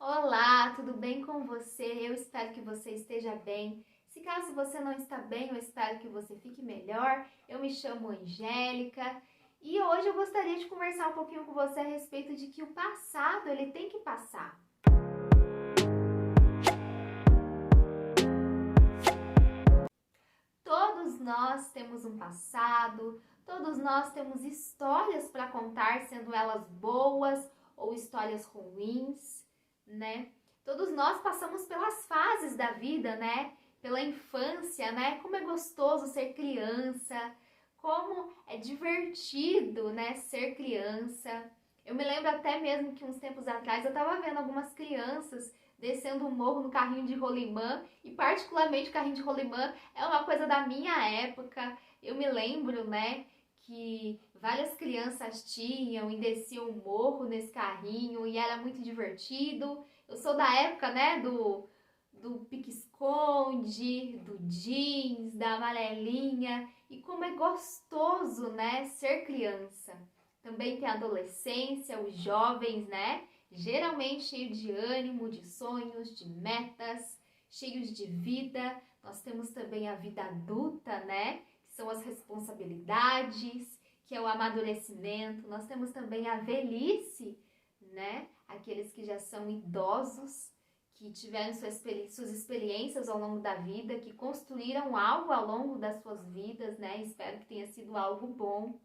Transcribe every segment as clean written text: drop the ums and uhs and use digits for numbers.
Olá, tudo bem com você? Eu espero que você esteja bem. Se caso você não está bem, eu espero que você fique melhor. Eu me chamo Angélica e hoje eu gostaria de conversar um pouquinho com você a respeito de que o passado, ele tem que passar. Todos nós temos um passado, todos nós temos histórias para contar, sendo elas boas ou histórias ruins, né? Todos nós passamos pelas fases da vida, né? Pela infância, né? Como é gostoso ser criança, como é divertido, né? Ser criança. Eu me lembro até mesmo que uns tempos atrás eu estava vendo algumas crianças descendo um morro no carrinho de rolimã, e particularmente o carrinho de rolimã é uma coisa da minha época. Eu me lembro, né, que várias crianças tinham e desciam o morro nesse carrinho e era muito divertido. Eu sou da época, né, do pique-esconde, do jeans, da amarelinha, e como é gostoso, né, ser criança. Também tem a adolescência, os jovens, né, geralmente cheio de ânimo, de sonhos, de metas, cheios de vida. Nós temos também a vida adulta, né, que são as responsabilidades, que é o amadurecimento. Nós temos também a velhice, né, aqueles que já são idosos, que tiveram suas experiências ao longo da vida, que construíram algo ao longo das suas vidas, né? Espero que tenha sido algo bom.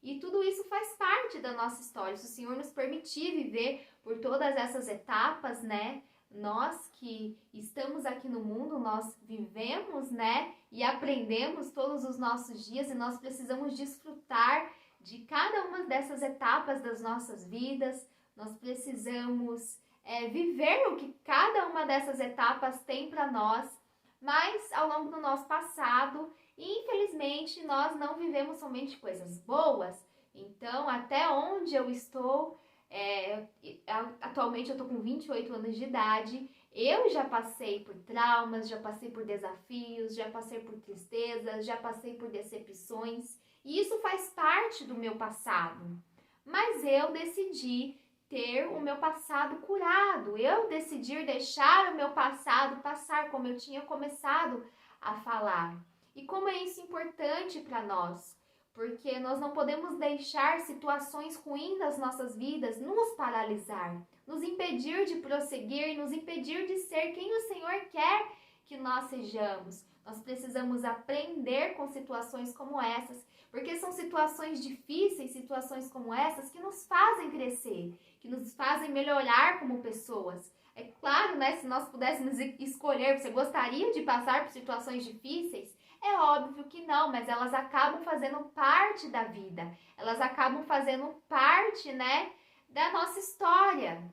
E tudo isso faz parte da nossa história. Se o Senhor nos permitir viver por todas essas etapas, né? Nós que estamos aqui no mundo, nós vivemos, né? E aprendemos todos os nossos dias e nós precisamos desfrutar de cada uma dessas etapas das nossas vidas. Nós precisamos viver o que cada uma dessas etapas tem para nós, mas ao longo do nosso passado, infelizmente, nós não vivemos somente coisas boas. Então, até onde eu estou, atualmente eu estou com 28 anos de idade, eu já passei por traumas, já passei por desafios, já passei por tristezas, já passei por decepções, e isso faz parte do meu passado. Mas eu decidi ter o meu passado curado. Eu decidi deixar o meu passado passar, como eu tinha começado a falar. E como é isso importante para nós? Porque nós não podemos deixar situações ruins das nossas vidas nos paralisar, nos impedir de prosseguir, nos impedir de ser quem o Senhor quer que nós sejamos. Nós precisamos aprender com situações como essas, porque são situações difíceis, situações como essas, que nos fazem crescer, que nos fazem melhorar como pessoas. É claro, né, se nós pudéssemos escolher, você gostaria de passar por situações difíceis? É óbvio que não, mas elas acabam fazendo parte da vida. Elas acabam fazendo parte, né, da nossa história.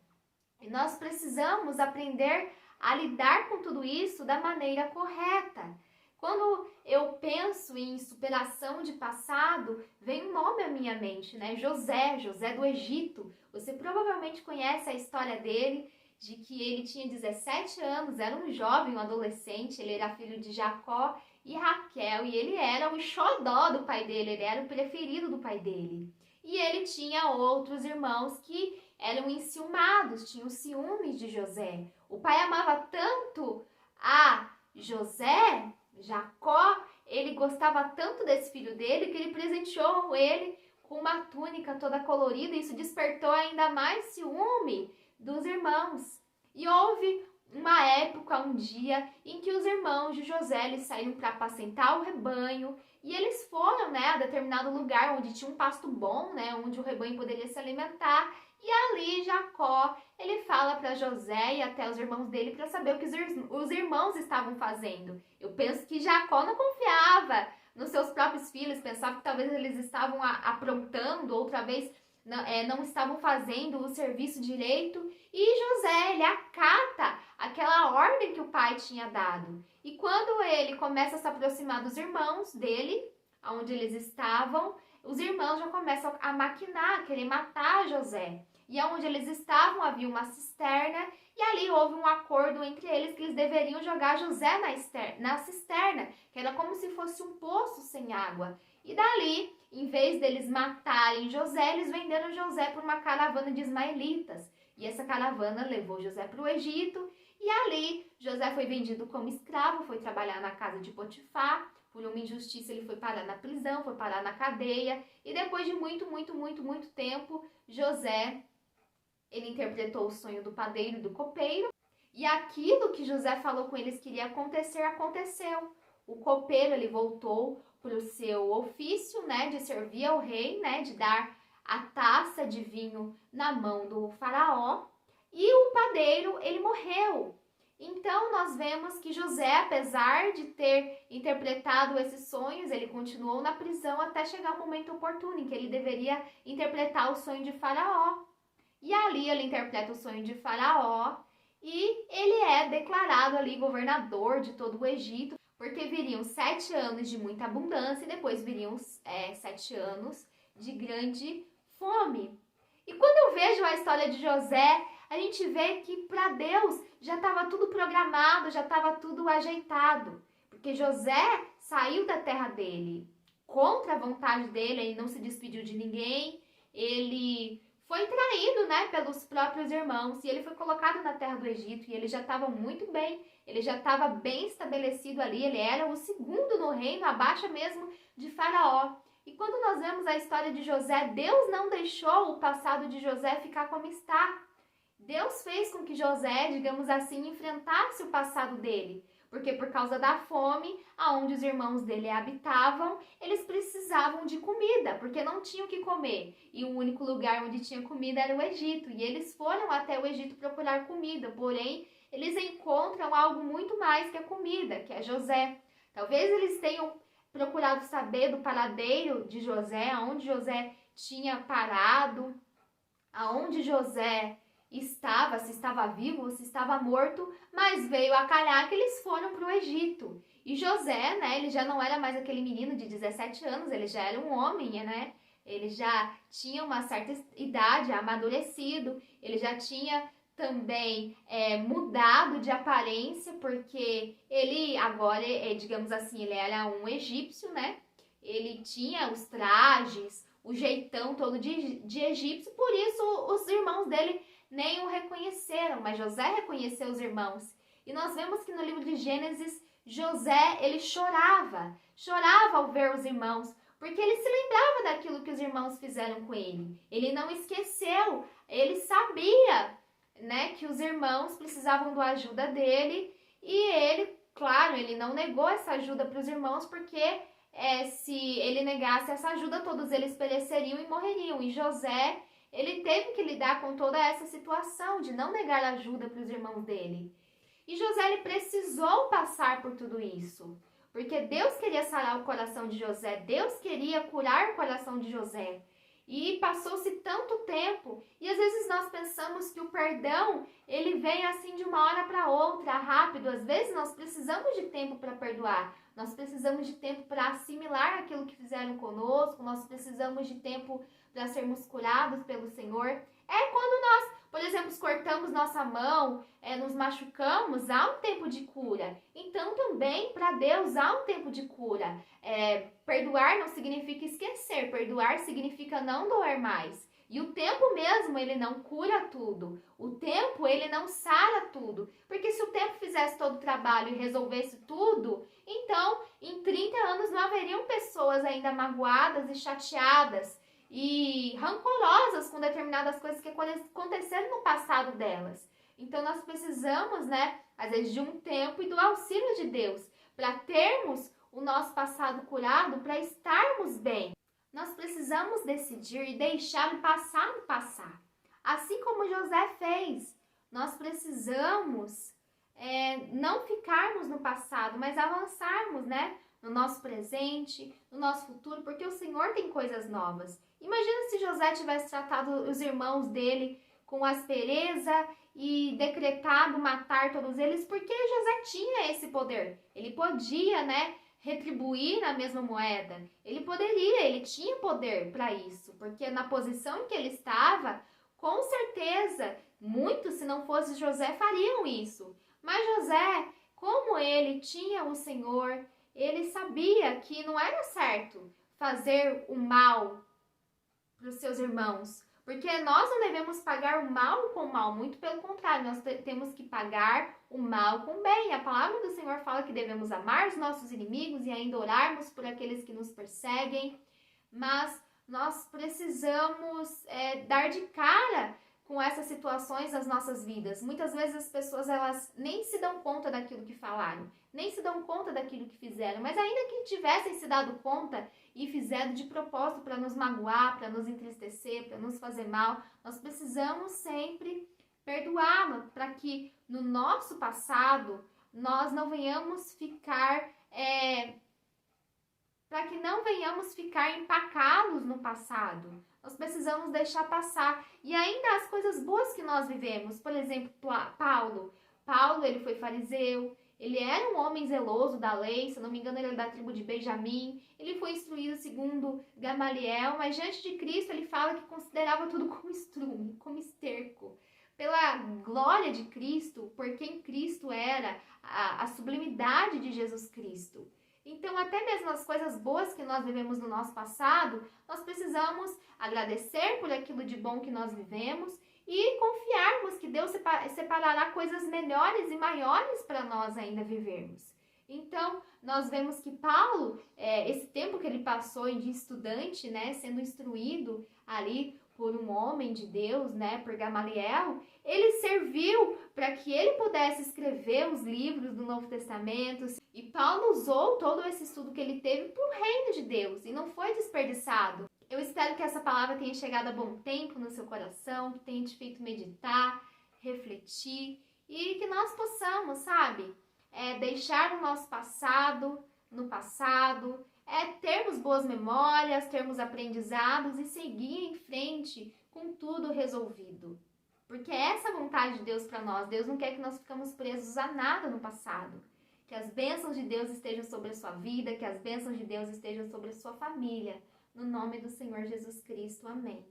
E nós precisamos aprender a lidar com tudo isso da maneira correta. Quando eu penso em superação de passado, vem um nome à minha mente, né? José do Egito. Você provavelmente conhece a história dele, de que ele tinha 17 anos, era um jovem, um adolescente, ele era filho de Jacó e Raquel, e ele era o xodó do pai dele, ele era o preferido do pai dele. E ele tinha outros irmãos que eram enciumados, tinham ciúmes de José. O pai amava tanto a José, Jacó, ele gostava tanto desse filho dele que ele presenteou ele com uma túnica toda colorida, e isso despertou ainda mais ciúme dos irmãos. E houve uma época, um dia, em que os irmãos de José eles saíram para apacentar o rebanho, e eles foram, né, a determinado lugar onde tinha um pasto bom, né, onde o rebanho poderia se alimentar. E ali Jacó, ele fala para José e até os irmãos dele para saber o que os irmãos estavam fazendo. Eu penso que Jacó não confiava nos seus próprios filhos, pensava que talvez eles estavam aprontando, outra vez não estavam fazendo o serviço direito. E José, ele acata aquela ordem que o pai tinha dado. E quando ele começa a se aproximar dos irmãos dele, onde eles estavam, os irmãos já começam a maquinar, a querer matar José. E onde eles estavam havia uma cisterna, e ali houve um acordo entre eles que eles deveriam jogar José na cisterna, que era como se fosse um poço sem água. E dali, em vez deles matarem José, eles venderam José por uma caravana de ismaelitas. E essa caravana levou José para o Egito e ali José foi vendido como escravo, foi trabalhar na casa de Potifar. Por uma injustiça ele foi parar na prisão, foi parar na cadeia. E depois de muito tempo, José, ele interpretou o sonho do padeiro e do copeiro. E aquilo que José falou com eles que iria acontecer, aconteceu. O copeiro, ele voltou para o seu ofício, né, de servir ao rei, né, de dar a taça de vinho na mão do faraó. E o padeiro, ele morreu. Então, nós vemos que José, apesar de ter interpretado esses sonhos, ele continuou na prisão até chegar o momento oportuno em que ele deveria interpretar o sonho de Faraó. E ali ele interpreta o sonho de Faraó e ele é declarado ali governador de todo o Egito, porque viriam 7 anos de muita abundância e depois viriam 7 anos de grande fome. E quando eu vejo a história de José, a gente vê que para Deus já estava tudo programado, já estava tudo ajeitado. Porque José saiu da terra dele contra a vontade dele, ele não se despediu de ninguém, ele foi traído, né, pelos próprios irmãos e ele foi colocado na terra do Egito e ele já estava muito bem, ele já estava bem estabelecido ali, ele era o segundo no reino, abaixo mesmo de Faraó. E quando nós vemos a história de José, Deus não deixou o passado de José ficar como está. Deus fez com que José, digamos assim, enfrentasse o passado dele. Porque por causa da fome, aonde os irmãos dele habitavam, eles precisavam de comida, porque não tinham o que comer. E o único lugar onde tinha comida era o Egito. E eles foram até o Egito procurar comida, porém, eles encontram algo muito mais que a comida, que é José. Talvez eles tenham procurado saber do paradeiro de José, aonde José tinha parado, aonde José estava, se estava vivo ou se estava morto, mas veio a calhar que eles foram para o Egito. E José, né, ele já não era mais aquele menino de 17 anos, ele já era um homem, né? Ele já tinha uma certa idade, amadurecido, ele já tinha também mudado de aparência, porque ele agora, digamos assim, ele era um egípcio, né? Ele tinha os trajes, o jeitão todo de egípcio, por isso os irmãos dele nem o reconheceram, mas José reconheceu os irmãos. E nós vemos que no livro de Gênesis, José, ele chorava ao ver os irmãos, porque ele se lembrava daquilo que os irmãos fizeram com ele. Ele não esqueceu, ele sabia, né, que os irmãos precisavam da ajuda dele e ele, claro, ele não negou essa ajuda para os irmãos, porque se ele negasse essa ajuda, todos eles pereceriam e morreriam. E José, ele teve que lidar com toda essa situação de não negar ajuda para os irmãos dele. E José, ele precisou passar por tudo isso, porque Deus queria sarar o coração de José, Deus queria curar o coração de José. E passou-se tanto tempo, e às vezes nós pensamos que o perdão, ele vem assim de uma hora para outra, rápido. Às vezes nós precisamos de tempo para perdoar, nós precisamos de tempo para assimilar aquilo que fizeram conosco, nós precisamos de tempo para sermos curados pelo Senhor. Quando nós, por exemplo, cortamos nossa mão, nos machucamos, há um tempo de cura. Então também para Deus há um tempo de cura. Perdoar não significa esquecer, perdoar significa não doer mais. E o tempo mesmo, ele não cura tudo. O tempo, ele não sara tudo. Porque se o tempo fizesse todo o trabalho e resolvesse tudo, então em 30 anos não haveriam pessoas ainda magoadas e chateadas e rancorosas com determinadas coisas que aconteceram no passado delas. Então nós precisamos, né, às vezes de um tempo e do auxílio de Deus para termos o nosso passado curado, para estarmos bem. Nós precisamos decidir e deixar o passado passar. Assim como José fez, nós precisamos não ficarmos no passado, mas avançarmos, né, no nosso presente, no nosso futuro, porque o Senhor tem coisas novas. Imagina se José tivesse tratado os irmãos dele com aspereza e decretado matar todos eles, porque José tinha esse poder. Ele podia, né, retribuir na mesma moeda. Ele tinha poder para isso, porque na posição em que ele estava, com certeza, muitos, se não fosse José, fariam isso. Mas José, como ele tinha o Senhor, ele sabia que não era certo fazer o mal para os seus irmãos, Porque nós não devemos pagar o mal com o mal, muito pelo contrário, nós temos que pagar o mal com o bem. A palavra do Senhor fala que devemos amar os nossos inimigos e ainda orarmos por aqueles que nos perseguem, mas nós precisamos dar de cara com essas situações nas nossas vidas. Muitas vezes as pessoas elas nem se dão conta daquilo que falaram, nem se dão conta daquilo que fizeram, mas ainda que tivessem se dado conta e fizeram de propósito para nos magoar, para nos entristecer, para nos fazer mal, nós precisamos sempre perdoá-la, para que no nosso passado nós não venhamos ficar para que não venhamos ficar empacados no passado. Nós precisamos deixar passar. E ainda as coisas boas que nós vivemos. Por exemplo, Paulo. Paulo, ele foi fariseu. Ele era um homem zeloso da lei. Se não me engano, ele era da tribo de Benjamim. Ele foi instruído segundo Gamaliel. Mas diante de Cristo, ele fala que considerava tudo como estrume, como esterco. Pela glória de Cristo, por quem Cristo era, a sublimidade de Jesus Cristo. Então, até mesmo as coisas boas que nós vivemos no nosso passado, nós precisamos agradecer por aquilo de bom que nós vivemos e confiarmos que Deus separará coisas melhores e maiores para nós ainda vivermos. Então, nós vemos que Paulo, esse tempo que ele passou de estudante, né, sendo instruído ali por um homem de Deus, né, por Gamaliel, ele serviu para que ele pudesse escrever os livros do Novo Testamento. E Paulo usou todo esse estudo que ele teve para o reino de Deus e não foi desperdiçado. Eu espero que essa palavra tenha chegado a bom tempo no seu coração, que tenha te feito meditar, refletir e que nós possamos, sabe, deixar o nosso passado no passado, termos boas memórias, termos aprendizados e seguir em frente com tudo resolvido. Porque essa é a vontade de Deus para nós. Deus não quer que nós ficamos presos a nada no passado. Que as bênçãos de Deus estejam sobre a sua vida, que as bênçãos de Deus estejam sobre a sua família. No nome do Senhor Jesus Cristo. Amém.